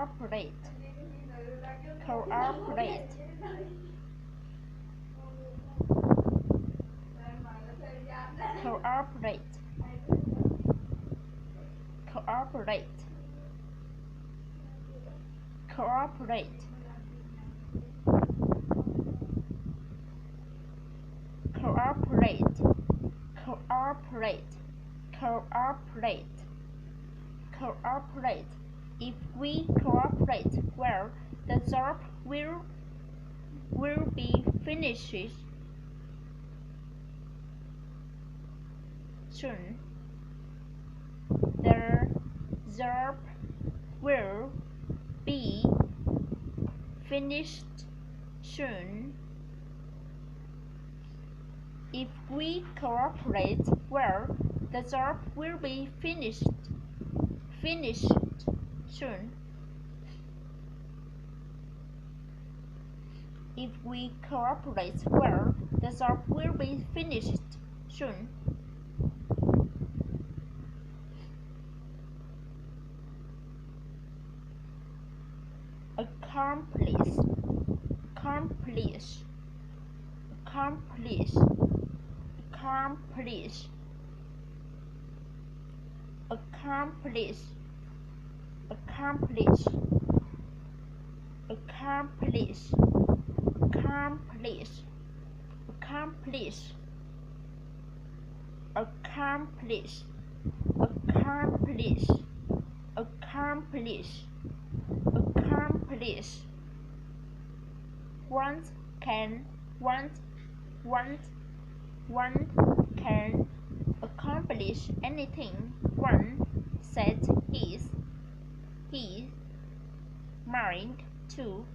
cooperate, cooperate, cooperate, cooperate, cooperate, cooperate, cooperate, cooperate, cooperate. If we cooperate well, the job will be finished soon. The job will be finished soon. If we cooperate well, the job will be finished soon. If we cooperate well, the job will be finished soon. Accomplish, accomplish, accomplish, accomplish, accomplish, accomplish, accomplish, accomplish, accomplish, accomplish, accomplish, accomplish, accomplish. One can accomplish anything one said he mind to.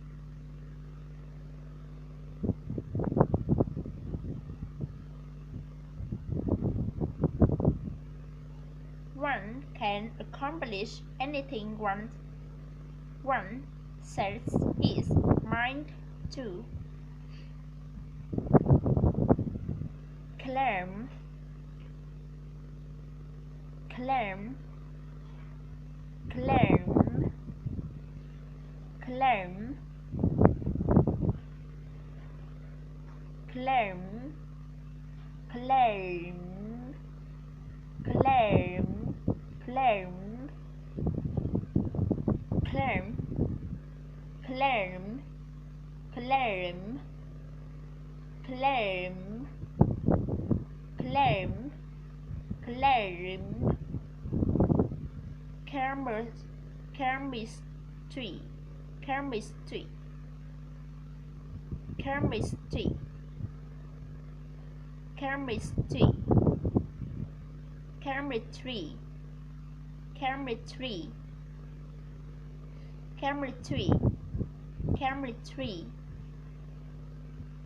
One can accomplish anything one sets his mind to. Claim, claim, claim, claim, claim, claim, claim, claim, claim, claim, claim, claim, claim, claim. Chemistry, chemistry, chemistry, chemistry, chemistry, chemistry, chemistry, chemistry,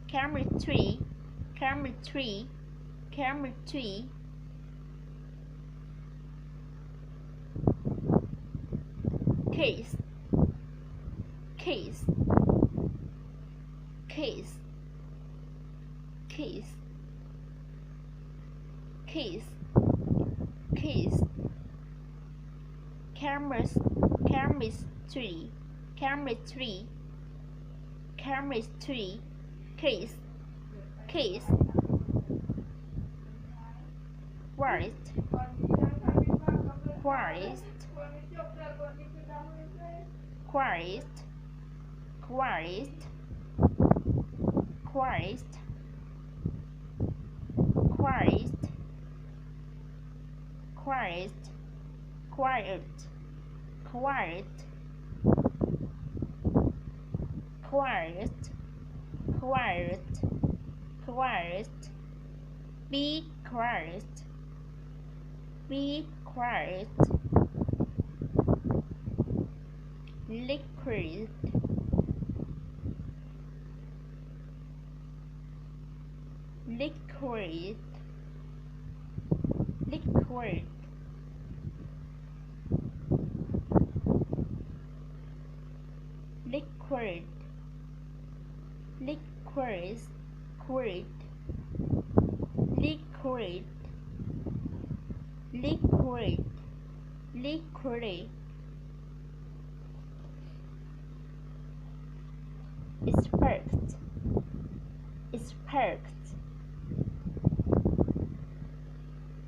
chemistry, chemistry, chemistry. Case, case, case, case, case, case. Chemistry, chemistry, chemistry. Case, case. Forest, forest, forest, forest, forest, forest, forest, quiet, quiet, quiet, quiet, quiet. Be quiet, be quiet. Liquid, liquid, liquid, liquid, liquid, liquid, liquid, liquid, liquid. expect, expect,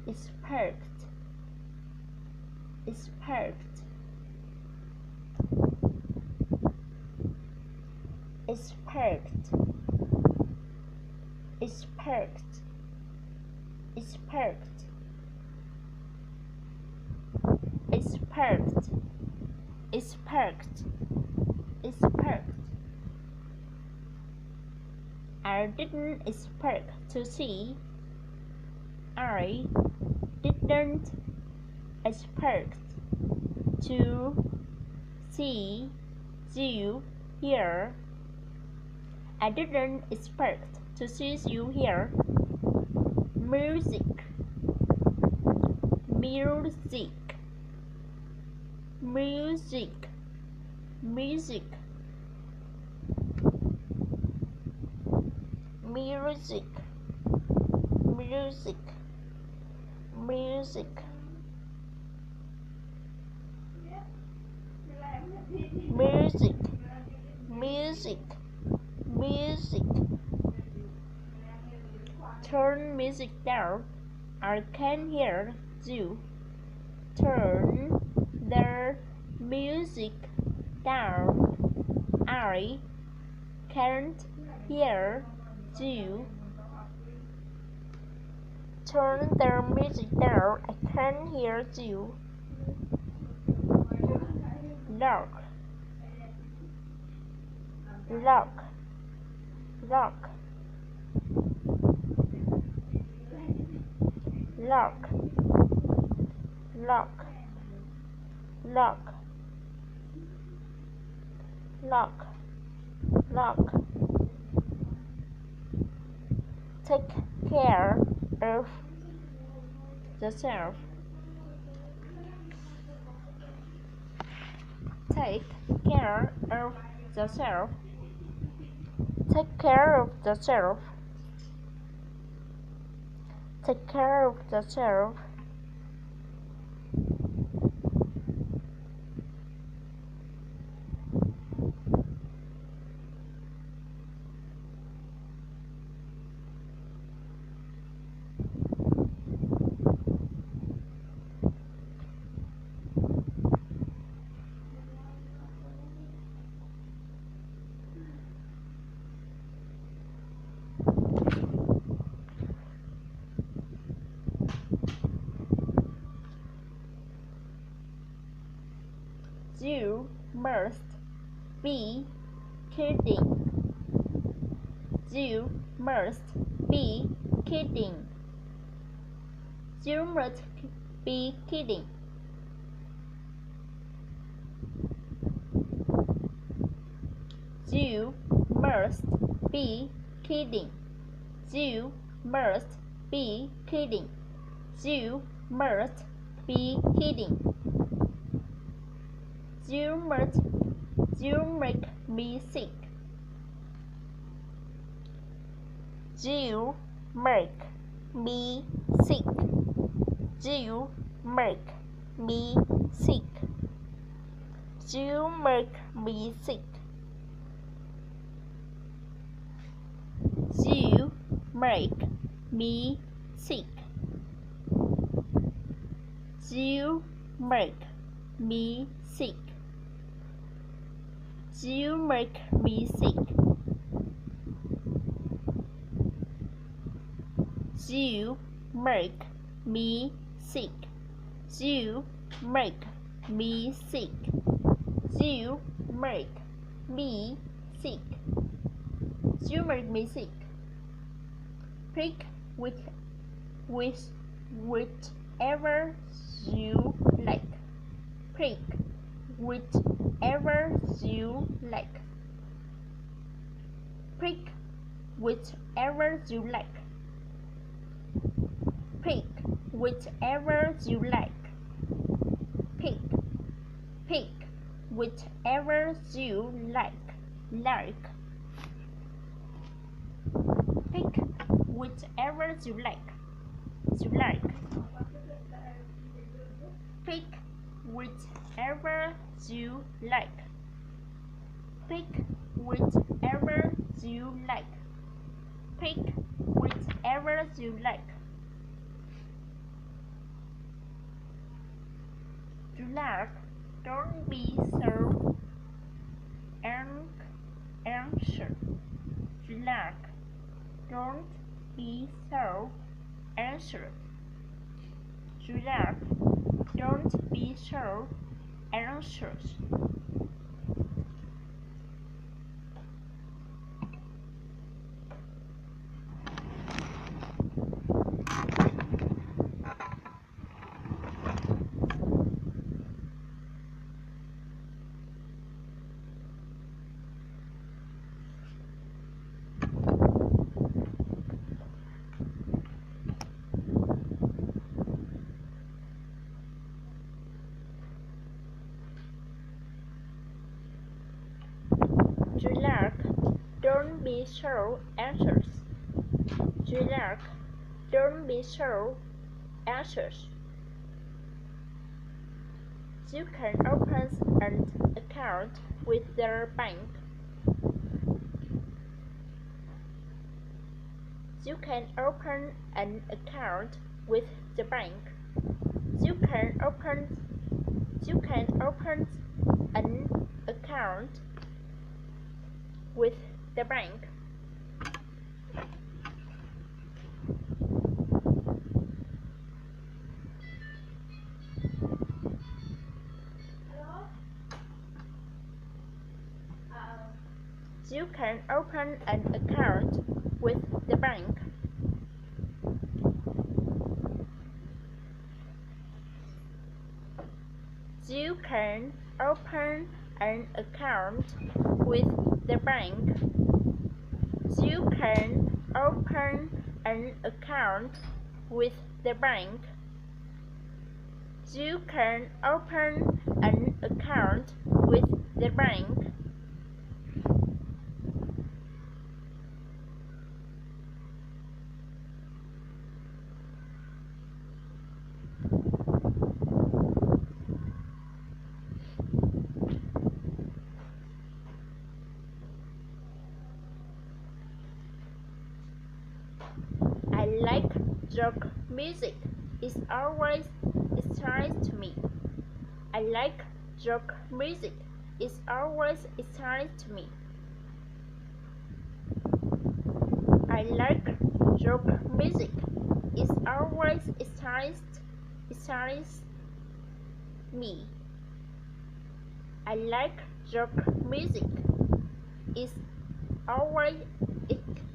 expect, expect, expect, expect, expect, expect, expect, expect. I didn't expect to see. I didn't expect to see you here. I didn't expect to see you here. Music, music, music, music, music, music, music, music, music, music. Turn music down. I can't hear you. Turn the music down. I can't hear you. Turn the music down. I can't hear you. Lock, lock, lock, lock, lock, lock, lock, lock. Take care of yourself. Take care of yourself. Take care of yourself. Take care of yourself. You must be kidding. You must be kidding. You must be kidding. You must be kidding. You must be kidding. You must be kidding. You make me sick. You make me sick. You make me sick. You make me sick. You make me sick. You make me sick. You make me sick. You make me sick. You make me sick. You make me sick. You make me sick. Pick whichever you like. Pick whichever you like. Pick whichever you like. Pick whichever you like. Pick whichever you like. Pick whichever you like. Pick whichever you like. Pick whichever you like. Pick whichever you like. Relax, don't be so anxious. Relax, don't be so anxious. Relax, don't be so anxious. Relax, don't be so anxious. Relax, don't be so anxious. You can open an account with their bank. You can open an account with the bank. You can open an account with the bank. You can open an account with the bank. You can open an account with the bank. You can open an account with the bank. You can open an account with the bank. I like rock music. It's always exciting to me. I like rock music. It's always exciting to me. I like rock music. It's always exciting me. I like rock music. It's always exciting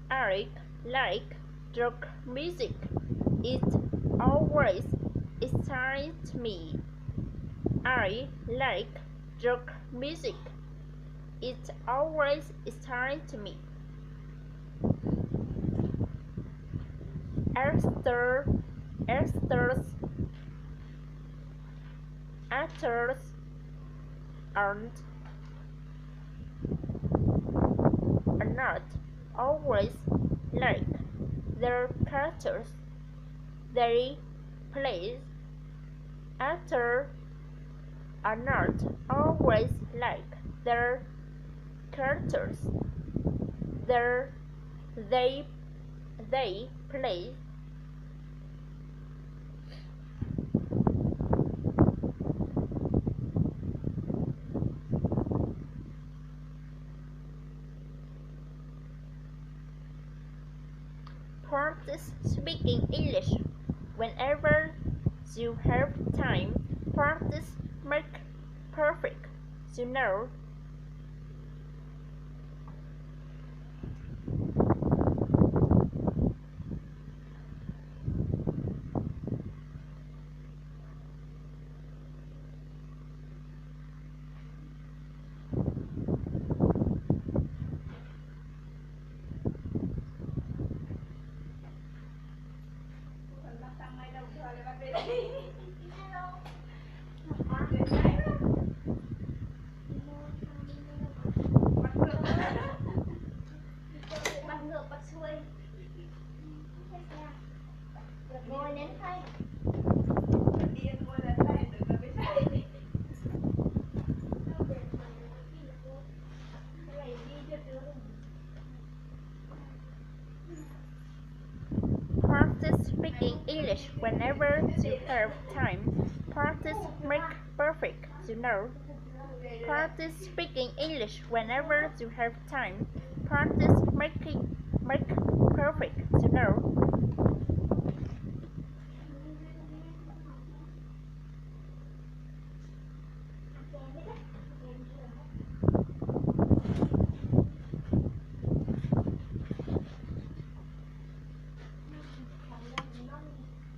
I like rock music. It always excites me. I like rock music. It always excites me. Actors are not always like their characters they play. Actors are not always like their characters they play. Practice speaking English whenever you have time. Practice make perfect. You know. English whenever you have time. Practice make perfect, you know. Practice speaking English whenever you have time. Practice make perfect, you know.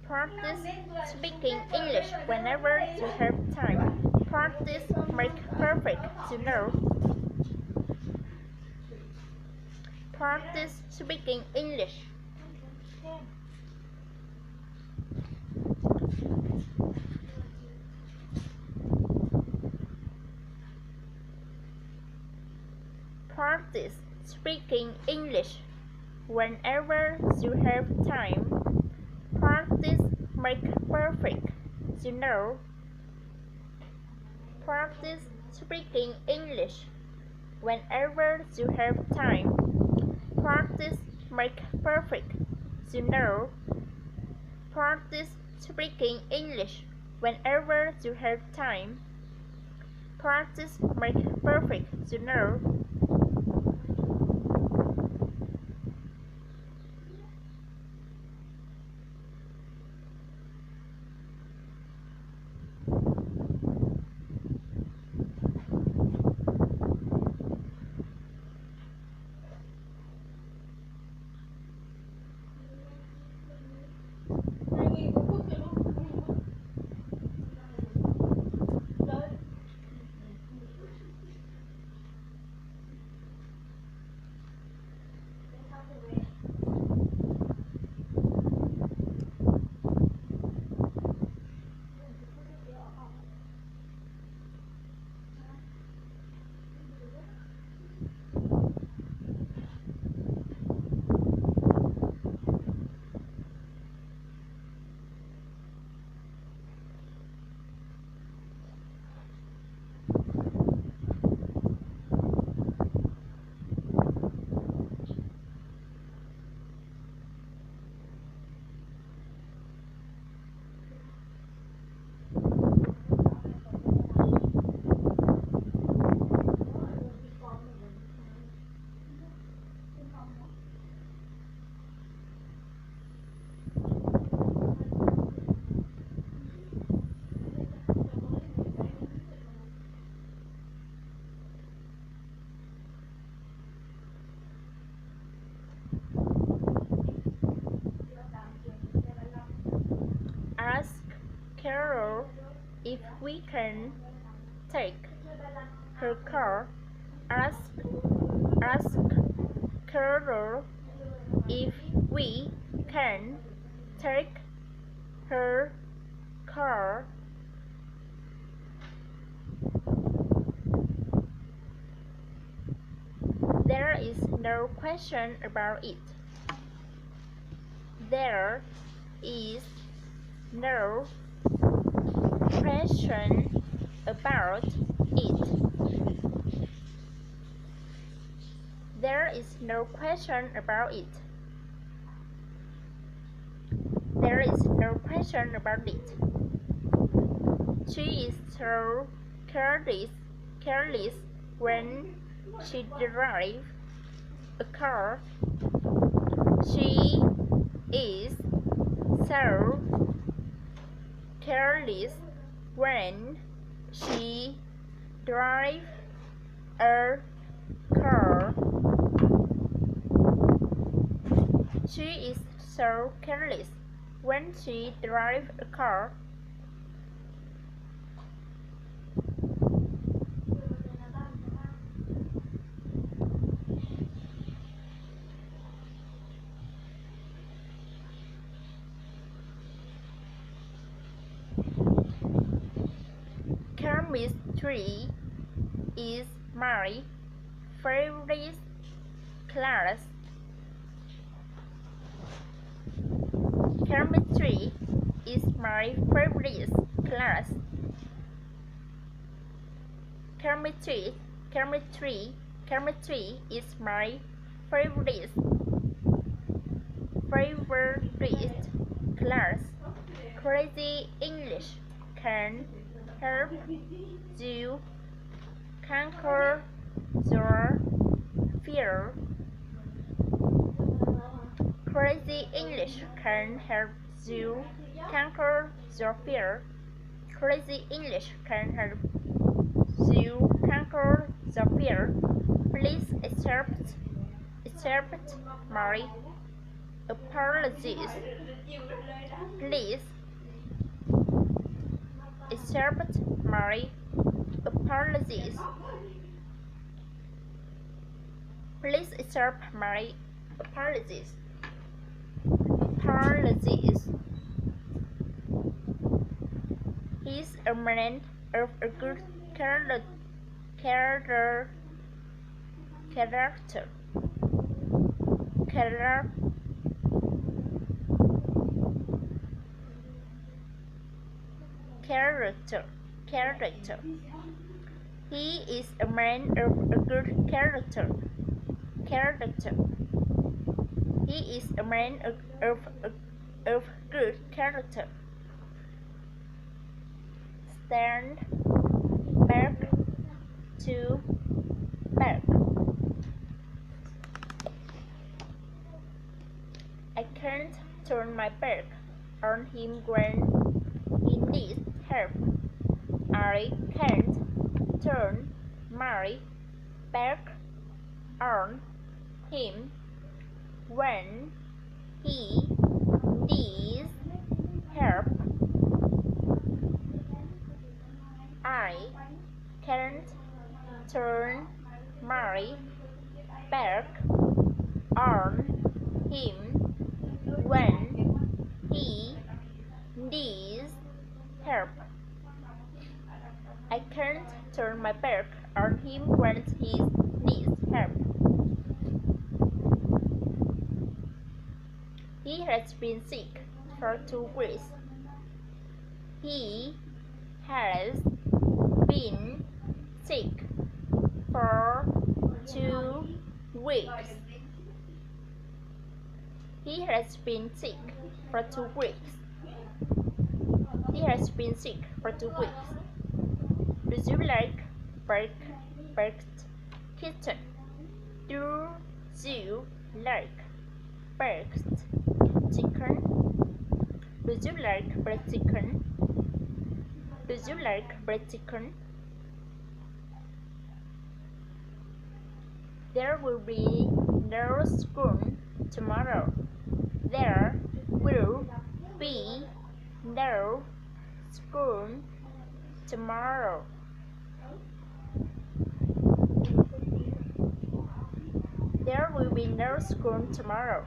Practice speaking English whenever you have time. Practice make perfect, you know. Practice speaking English. Practice speaking English whenever you have time. Practice make perfect, you know. Practice speaking English whenever you have time. Practice make perfect, you know. Practice speaking English whenever you have time. Practice make perfect, you know. Ask Carol if we can take her car. Ask Carol if we can take her car. There is no question about it. There is no question about it. There is no question about it. There is no question about it. She is so careless when she drives a car. She is so careless when she drives a car. She is so careless when she drives a car. Chemistry is my favorite class. Chemistry is my favorite class. Chemistry is my favorite class. Crazy English can help you conquer your fear. Crazy English can help you conquer your fear. Crazy English can help you conquer your fear. Please accept my apologies. Please accept my apologies. Please accept my apologies. Apologies. He's a man of a good character. Character. Character. Character. He is a man of a good character. Character. He is a man of good character. Stand back to back. I can't turn my back on him when he needs help. I can't turn my back on him when he needs help. I can't turn my back on him when he needs help. I can't turn my back on him when he needs help. He has been sick for 2 weeks. He has been sick for 2 weeks. He has been sick for 2 weeks. He has been sick for 2 weeks. Do you like baked chicken? Do you like baked chicken? Do you like baked chicken? Do you like baked chicken? There will be no school tomorrow. There will be no school tomorrow. There will be no school tomorrow.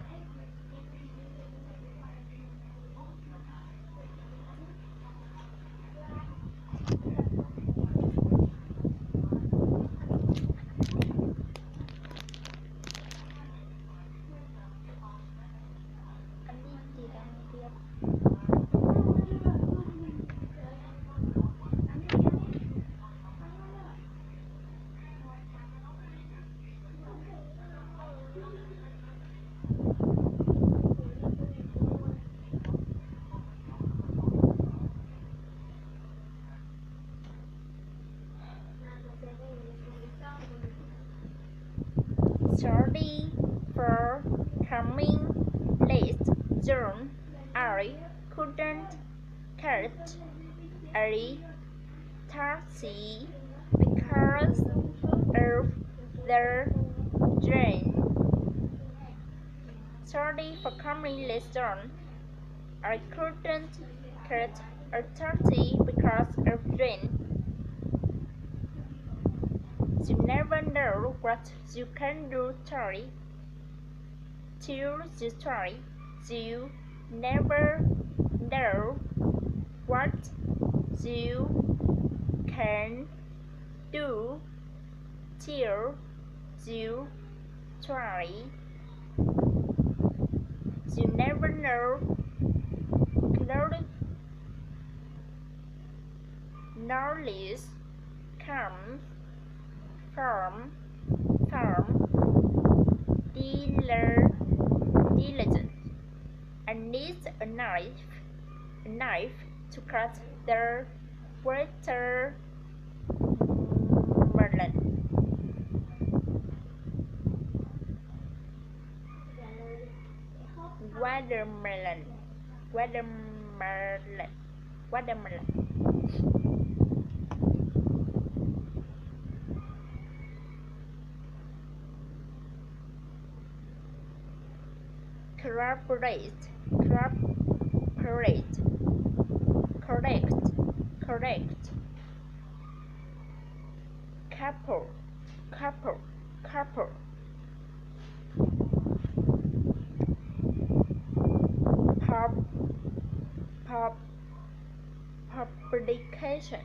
Sorry for coming late, John. I couldn't catch a taxi because of the rain. Sorry for coming late, John. I couldn't catch a taxi because of rain. You never know what you can do, Tori. Till you try, you never know what you can do till you try. You never know. Knowledge comes from diligence. I need a knife. a knife to cut the watermelon. Watermelon. Watermelon. Watermelon. Corroborate. Corroborate. Correct. Correct. Couple. Couple. Couple. Publication.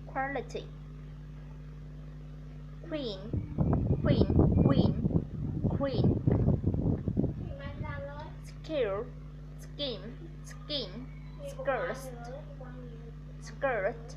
Quality. Queen. Queen. Queen. Queen. Skill. Skin. Skin. Skirt. Skirt.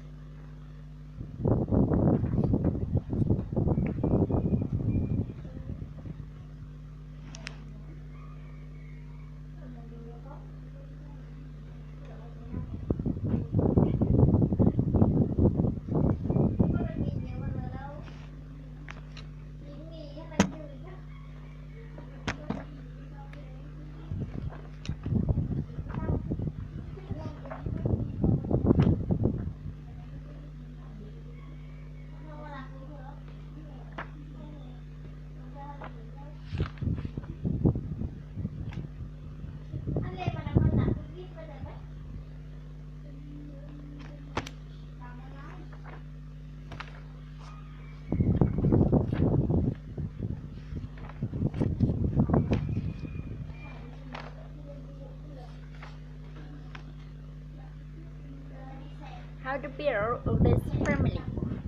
How to build a this family.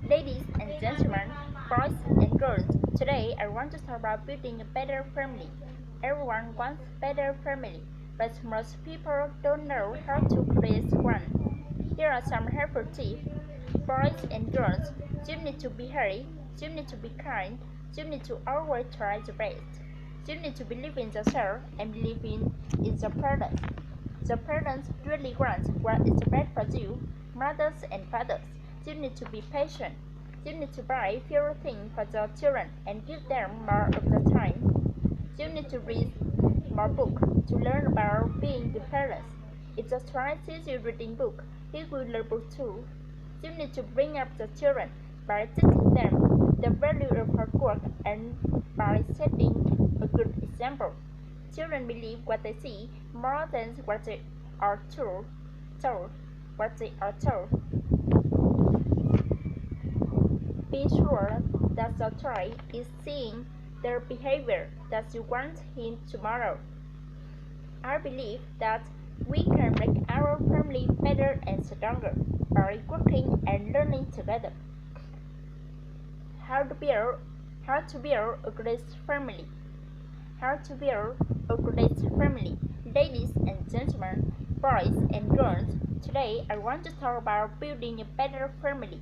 Ladies and gentlemen, boys and girls, today I want to talk about building a better family. Everyone wants a better family, but most people don't know how to create one. Here are some helpful tips. Boys and girls, you need to be healthy, you need to be kind, you need to always try the best. You need to believe in yourself and believe in the parents. The parents really want what is best for you. Mothers and fathers, you need to be patient. You need to buy fewer things for your children and give them more of the time. You need to read more books to learn about being good parents. If the child sees you reading books, he will learn books too. You need to bring up the children by teaching them the value of hard work and by setting a good example. Children believe what they see more than what they are told. Be sure that the child is seeing their behavior that you want him tomorrow. I believe that we can make our family better and stronger by working and learning together. How to build a great family. How to build a great family. Ladies and gentlemen, boys and girls, today I want to talk about building a better family.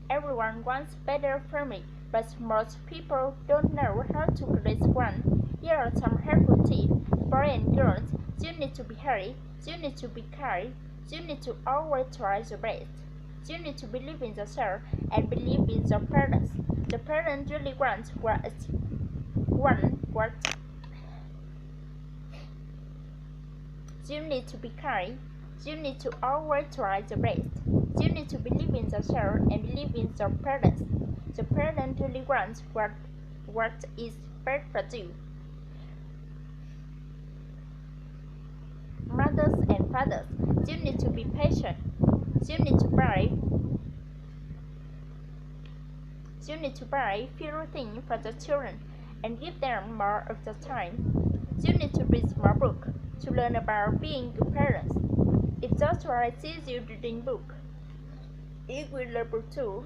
Everyone wants a better family, but most people don't know how to create one. Here are some helpful tips. Boys and girls, you need to be healthy, you need to be kind, you need to always try your best. You need to believe in yourself and believe in your parents. The parents really want what you need to be kind. You need to always try the best. You need to believe in yourself and believe in your parents. The parents really want what is best for you. Mothers and fathers, you need to be patient. You need to buy fewer things for the children and give them more of the time. You need to read more books to learn about being good parents. If the child sees you reading books, it will learn books too.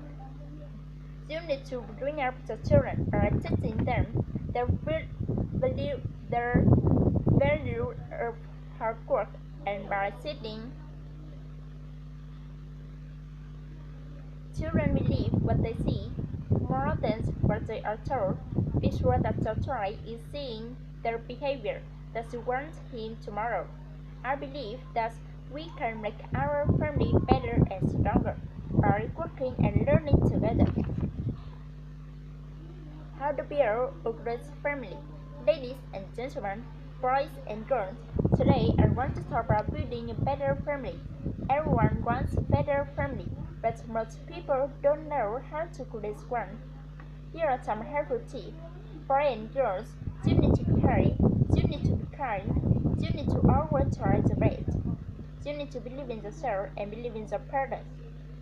You need to bring up the children by teaching them the value of hard work and by setting. Children believe what they see more than what they are told. Be sure that the child is seeing their behavior that you want him tomorrow. I believe that We can make our family better and stronger by working and learning together. How to build a great family. Ladies and gentlemen, boys and girls, today I want to talk about building a better family. Everyone wants a better family, but most people don't know how to create one. Here are some helpful tips. Boys and girls, you need to be happy, you need to be kind, you need to always try the best. You need to believe in yourself and believe in the parents.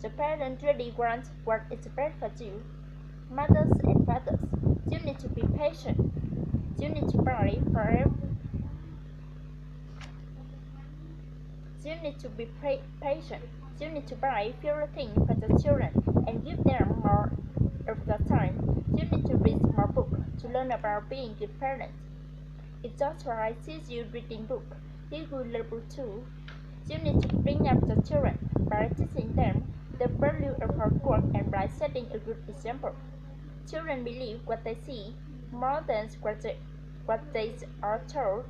The parents really want what is best for you. Mothers and fathers, you need to be patient. You need to pray forever. You need to be patient. You need to buy fewer things for the children and give them more of the time. You need to read more books to learn about being good parents. If that's why I see you reading book, you will level 2. You need to bring up the children by teaching them the value of hard work and by setting a good example. Children believe what they see more than what they are told.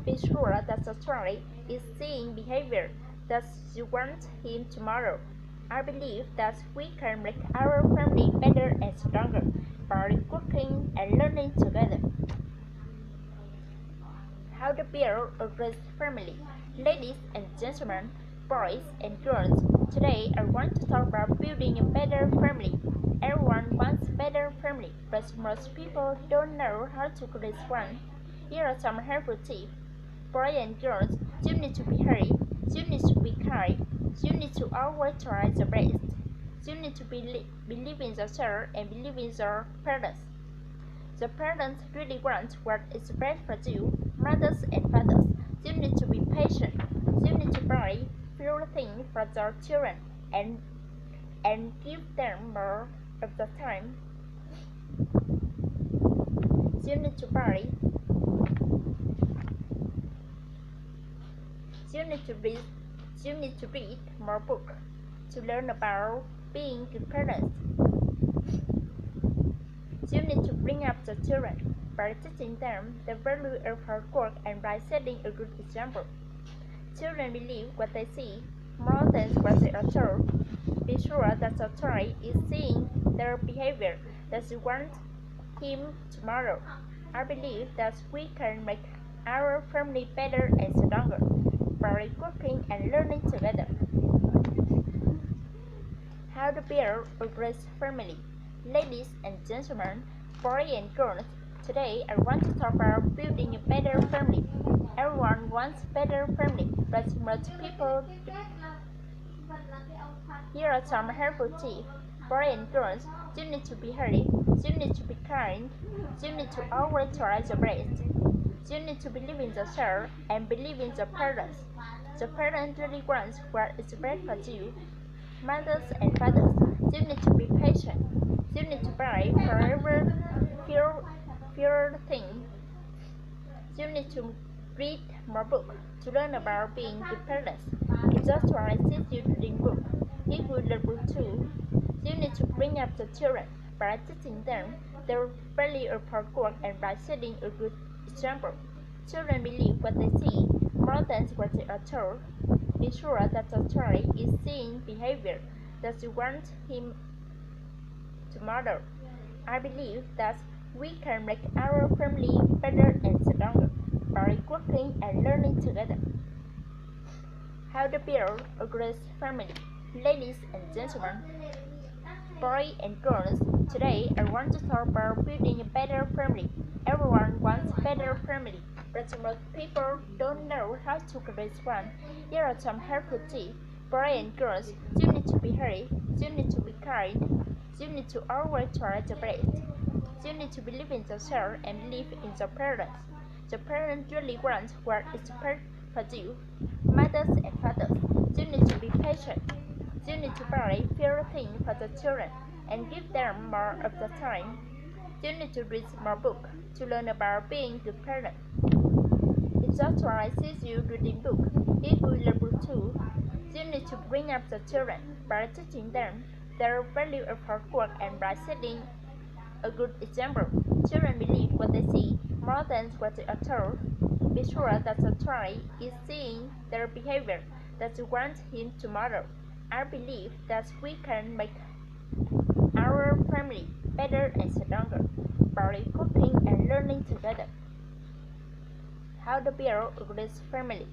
Be sure that the child is seeing behavior that you want him tomorrow. I believe that we can make our family better and stronger by working and learning together. How to build a great family. Ladies and gentlemen, boys and girls, today I want to talk about building a better family. Everyone wants a better family, but most people don't know how to create one. Here are some helpful tips. Boys and girls, you need to be happy, you need to be kind, you need to always try the best. You need to believe in yourself and believe in your parents. The parents really want what is best for you. Mothers and fathers, you need to be patient. You need to buy fewer things for your children and give them more of the time. You need to buy. You need to read more books to learn about being good parents. You need to bring up the children by teaching them the value of hard work and by setting a good example. Children believe what they see more than what they are told. Be sure that the child is seeing their behavior that you want him tomorrow. I believe that we can make our family better and stronger by working and learning together. How to build a great family. Ladies and gentlemen, boys and girls, today I want to talk about building a better family. Everyone wants a better family, but most people do. Here are some helpful tips. Boys and girls, you need to be happy, you need to be kind, you need to always try the best. You need to believe in yourself and believe in the parents. The parents really want what is best for you. Mothers and fathers, you need to be patient. You need to buy forever fewer things. You need to read more books to learn about being good parents. If that's why I see you reading books, you will level 2. You need to bring up the children by teaching them the value of hard work and by setting a good example. Children believe what they see more than what they are told. Be sure that the child is seeing behavior that you want him to model. I believe that we can make our family better and stronger by working and learning together. How to build a great family. Ladies and gentlemen, boys and girls, today I want to talk about building a better family. Everyone wants a better family, but most people don't know how to create one. Here are some helpful tips. Boys and girls, you need to be happy, you need to be kind, you need to always try the best. You need to believe in yourself and believe in your parents. The parents really want what is best for you. Mothers and fathers, you need to be patient. You need to buy fewer things for the children and give them more of the time. You need to read more books to learn about being good parents. If that's why I see you reading books, it will level 2. You need to bring up the children by teaching them the value of hard work and by setting a good example. Children believe what they see more more than what they are told. Be sure that the child is seeing their behavior that you want him to model. I believe that we can make our family better and stronger by cooking and learning together. How to build a great family.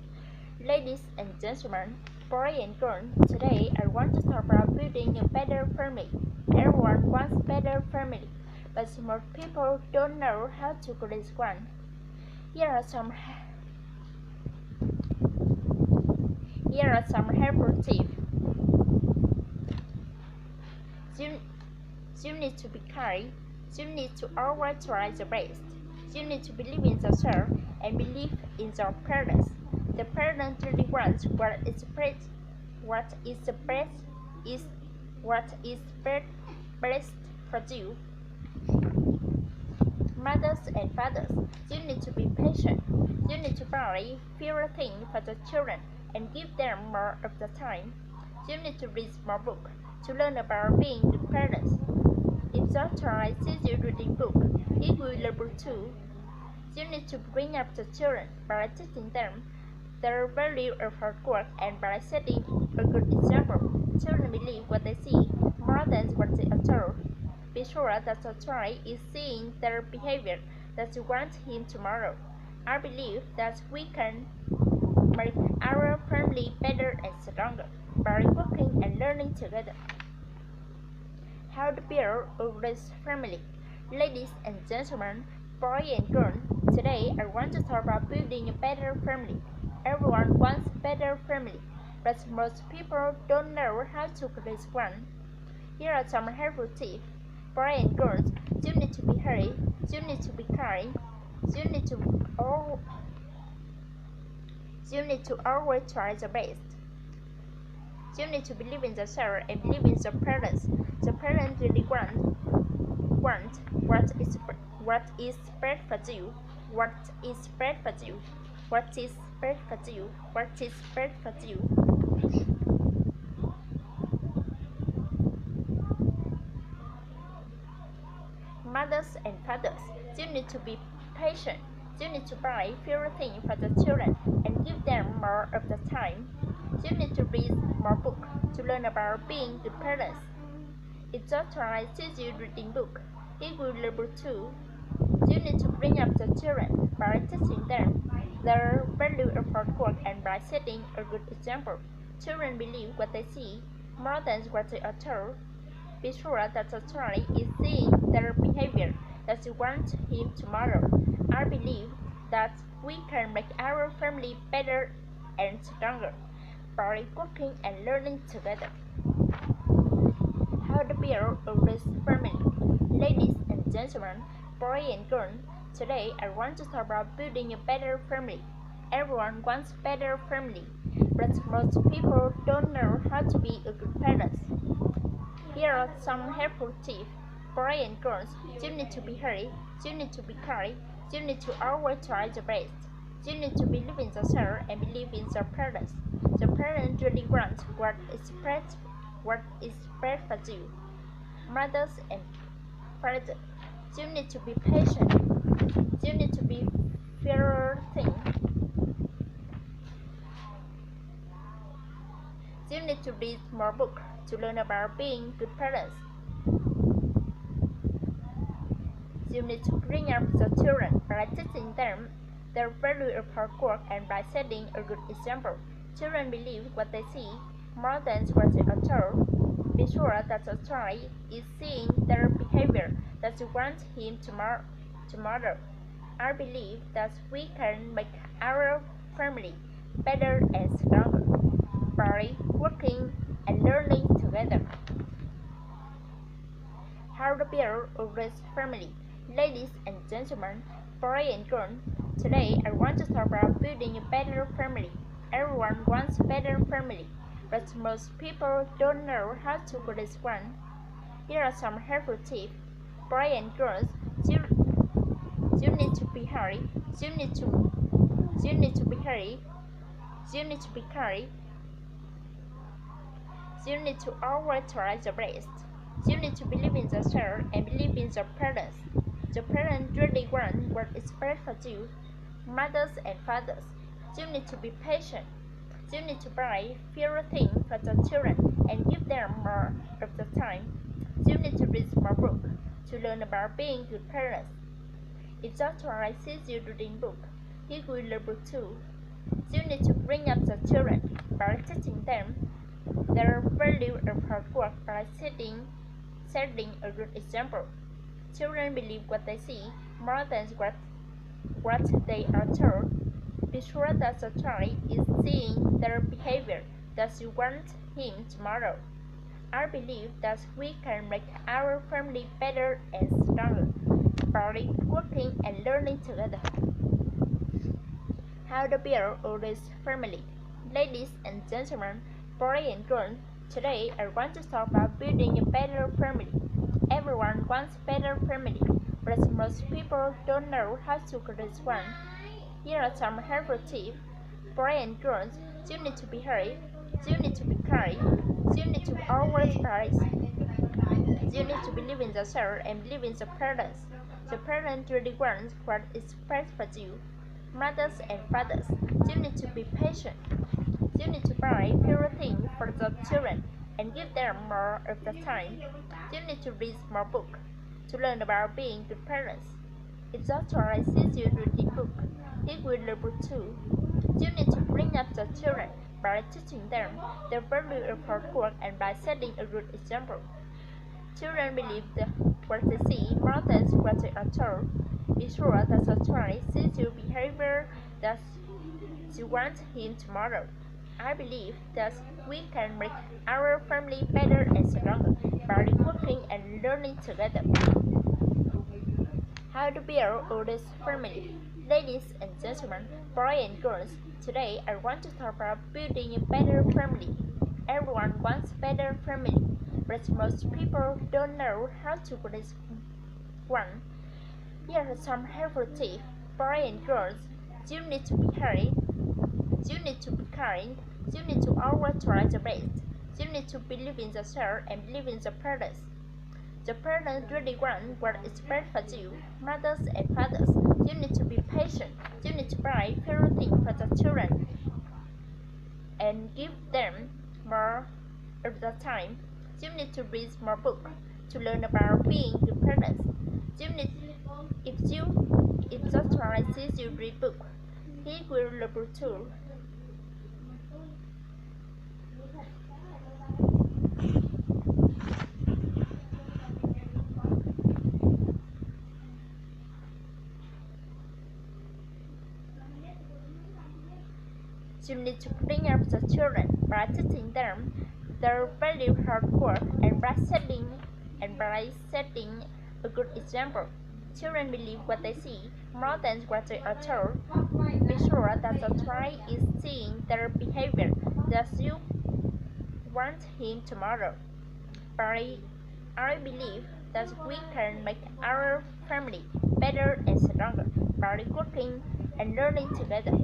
Ladies and gentlemen, boy and girl, today I want to talk about building a better family. Everyone wants better family, but most people don't know how to create one. Here are some helpful tips. You need to be kind. You need to always try your best. You need to believe in yourself and believe in your parents. The parent really wants what is best for you. Mothers and fathers, you need to be patient. You need to buy fewer things for the children and give them more of the time. You need to read more books to learn about being good parents. If your child sees you reading books, he will learn too. You need to bring up the children by teaching them the value of hard work and by setting a good example. Children believe what they see more than what they are told. Be sure that your child is seeing their behavior that you want him to model. I believe that we can make our family better and stronger by working and learning together. How to build a great family. Ladies and gentlemen, boy and girl, today I want to talk about building a better family. Everyone wants a better family, but most people don't know how to create one. Here are some helpful tips. Boys and girls, you need to be hurry, you need to be kind, you need to always try your best. You need to believe in yourself and believe in your parents. The parents really want what is best for you, what is best for you, what is best for you, what is best for you. Mothers and fathers, you need to be patient. You need to buy fewer things for the children and give them more of the time. You need to read more books to learn about being good parents. If your child sees you reading books, he will learn too. You need to bring up the children by teaching them the value of hard work and by setting a good example. Children believe what they see more than what they are told. Be sure that the child is seeing their behavior that you want him to model. I believe that we can make our family better and stronger by working and learning together. How to build a great family. Ladies and gentlemen, boy and girl, today I want to talk about building a better family. Everyone wants a better family, but most people don't know how to be a good parent. Here are some helpful tips. Boys and girls, you need to be hurry, you need to be kind, you need to always try your best. You need to believe in yourself and believe in your parents. The parents really want what is best for you. Mothers and fathers, you need to be patient. You need to be fairer thing. You need to read more books to learn about being good parents. You need to bring up the children by teaching them the value of hard work and by setting a good example. Children believe what they see more than what they are told. Be sure that the child is seeing their behavior that you want him to model. I believe that we can make our family better and stronger by working and learning together. How to build a great family. Ladies and gentlemen, boy and girl, today I want to talk about building a better family. Everyone wants a better family, but most people don't know how to create one. Here are some helpful tips. Boys and girls, you need to be hurry, you need to be hurry, you need to be kind, you need to always try your best. You need to believe in yourself and believe in your parents. The parents really want what is best for you. Mothers and fathers, you need to be patient. You need to buy fewer things for the children and give them more of the time. You need to read more books to learn about being good parents. If the child sees you reading books, he will learn book too. You need to bring up the children by teaching them the value of hard work by setting a good example. Children believe what they see more than what they are told. Be sure that the child is seeing their behavior that you want him tomorrow. I believe that we can make our family better and stronger by working and learning together. How to build a rich family. Ladies and gentlemen, boys and girls, today I want to talk about building a better family. Everyone wants a better family, but most people don't know how to create one. Here are some helpful tips. Boys and girls, you need to be heard, you need to be kind, you need to always praise, you need to believe in yourself and believe in the parents. The parents really want what is best for you. Mothers and fathers, you need to be patient. You need to buy fewer things for the children and give them more of the time. You need to read more books to learn about being good parents. If the child sees you reading books, he will learn books too. You need to bring up the children by teaching them the value of hard work and by setting a good example. Children believe what they see more than what they are told. Be sure that the child sees your behavior that you want him tomorrow. I believe that we can make our family better and stronger by working and learning together. How to build a rich family. Ladies and gentlemen, boys and girls, today I want to talk about building a better family. Everyone wants a better family, but most people don't know how to create one. Here are some helpful tips. Boys and girls, you need to be heard, you need to be kind, you need to always try the best, you need to believe in yourself and believe in the parents. The parents really want what is best for you. Mothers and fathers, you need to be patient, you need to buy fewer things for the children and give them more of the time. You need to read more books to learn about being good parents. You need, if the child sees you read books, he will learn books too. You need to bring up the children by teaching them the value of hard work and by setting a good example. Children believe what they see more than what they are told. Be sure that the child is seeing their behavior that you want him tomorrow. But I believe that we can make our family better and stronger by working and learning together.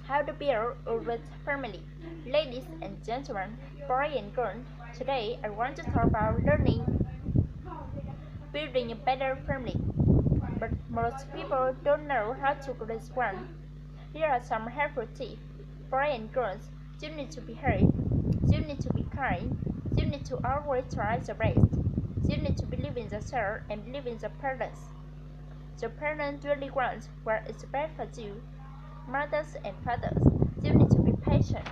How to build a rich family. Ladies and gentlemen, boys and girls, today I want to talk about building a better family. But most people don't know how to create one. Here are some helpful tips. Boys and girls, you need to be heard, you need to be kind, you need to always try the best, you need to believe in yourself and believe in the parents. The parents really want what is best for you. Mothers and fathers, you need to be patient.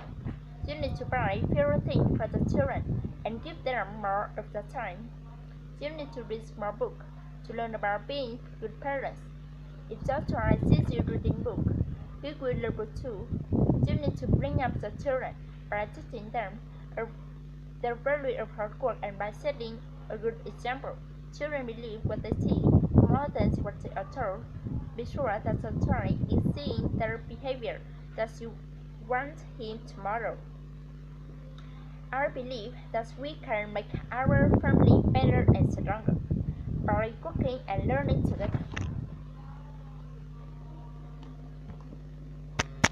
You need to buy fewer things for the children and give them more of the time. You need to read more books to learn about being good parents. If the child sees you reading books, he will learn books too. You need to bring up the children by teaching them the value of hard work and by setting a good example. Children believe what they see more than what they are told. Be sure that the child is seeing their behavior that you want him tomorrow. I believe that we can make our family better and stronger by working and learning together.